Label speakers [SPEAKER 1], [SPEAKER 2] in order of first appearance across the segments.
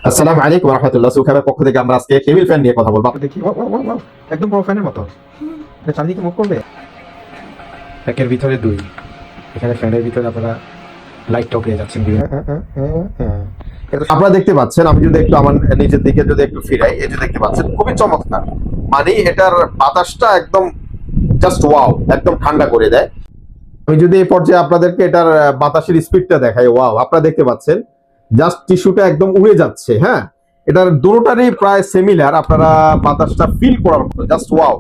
[SPEAKER 1] আসসালামু আলাইকুম ওয়া রাহমাতুল্লাহ। সুখাবের পক্ষ থেকে আমরা আজকে টেবিল ফ্যান নিয়ে কথা বলবো।
[SPEAKER 2] দেখি ওয়াও ওয়াও ওয়াও ওয়াও, একদম বড় ফ্যানের মতো। এটা চারিদিকে মুভ করবে। একের ভিতরে দুই। এখানে ফ্যানের ভিতরে আপনারা লাইটটাও পেয়ে যাচ্ছেন।
[SPEAKER 1] আপনারা দেখতে পাচ্ছেন, আমি যদি একটু আমার নিজের দিকে যদি একটু ফিরাই, এই যে দেখতে পাচ্ছেন খুবই চমৎকার। মানে এটার বাতাসটা একদম জাস্ট ওয়াও, একদম ঠান্ডা করে দেয়। আমি যদি এই পর্যায়ে আপনাদেরকে এটার বাতাসের স্পিডটা দেখাই, ওয়াও, আপনারা দেখতে পাচ্ছেন জাস্ট টিস্যুটা একদম উড়ে যাচ্ছে। হ্যাঁ, এটার দুটোটারই প্রায় সিমিলার, আপনারা বাতাসটা ফিল করার মতো জাস্ট ওয়াও।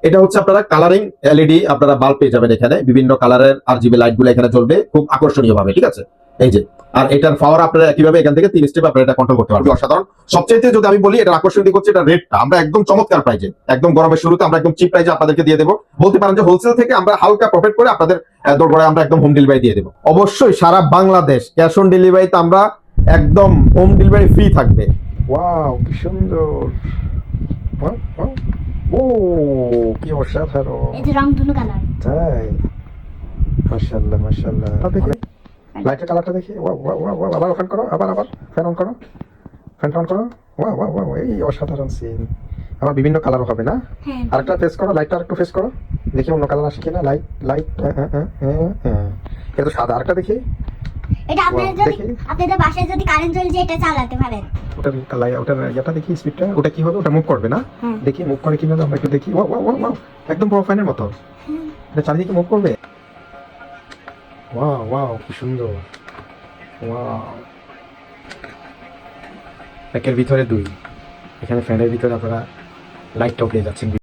[SPEAKER 1] এটা হচ্ছে আপনারা কালারিং এলইডি, আপনারা বাল্ব পেয়ে যাবেন এখানে, বিভিন্ন কালারের আরজিবি লাইট গুলো এখানে জ্বলবে খুব আকর্ষণীয় ভাবে, ঠিক আছে? এই যে, আর এটার পাওয়ার আপনারা কিভাবে এখান থেকে 3 স্টেপ আপনারা এটা কন্ট্রোল করতে পারবেন, অসাধারণ। সবচেয়ে যদি আমি বলি, এটা আকর্ষণীয় দিক হচ্ছে এটা রেটটা আমরা একদম চমৎকার প্রাইজে, একদম গরমের শুরুতে আমরা একদম চিপ প্রাইজে আপনাদেরকে দিয়ে দেবো। বলতে পারেন যে হোলসেল থেকে আমরা হালকা প্রফিট করে আপনাদের দরবারে আমরা একদম হোম ডেলিভারি দিয়ে দেবো। অবশ্যই সারা বাংলাদেশ ক্যাশ অন ডেলিভারিতে আমরা একদম হোম ডেলিভারি ফ্রি থাকবে।
[SPEAKER 2] ওয়াও, কি সুন্দর। Wow, wow. ও, কি অসাধারণ।
[SPEAKER 3] এই যে রং দুটো কালার।
[SPEAKER 2] তাই, মাশাআল্লাহ মাশাআল্লাহ। দেখি লাইটের কালারটা দেখি। ওয়াও ওয়াও ওয়াও ওয়াও, আবার অন করো, আবার ফ্যান অন করো, ফ্যান অন করো। ওয়াও ওয়াও ওয়াও, এই অসাধারণ সিন। আবার বিভিন্ন কালারও হবে না?
[SPEAKER 3] হ্যাঁ।
[SPEAKER 2] আরেকটা ফেস করো, লাইটটা আরেকটু ফেস করো, দেখি অন্য কালার আসে কিনা। লাইট লাইট, এটা তো সাদা। আরেকটা দেখি।
[SPEAKER 3] এটা আপনাদের
[SPEAKER 2] Wow,
[SPEAKER 3] যদি
[SPEAKER 2] দেখি।
[SPEAKER 3] আপনাদের বাসায় যদি কারেন্ট চলে যায় এটা চালাতে পারেন।
[SPEAKER 2] ওটার ইয়াটা দেখি, স্পিডটা। ওটা কি হবে? ওটা মুভ করবে না?
[SPEAKER 3] হুম।
[SPEAKER 2] দেখি মুভ করে কিভাবে, আমরা একটু দেখি। ওয়াও ওয়াও ওয়াও ওয়াও, একদম বড় ফ্যানের মতো। এটা চারিদিকে মুভ করবে। ওয়াও ওয়াও, কি সুন্দর। ওয়াও, একের ভিতরে দুই। এখানে ফ্যানের ভিতরে আপনারা লাইটটাও পেয়ে যাচ্ছেন।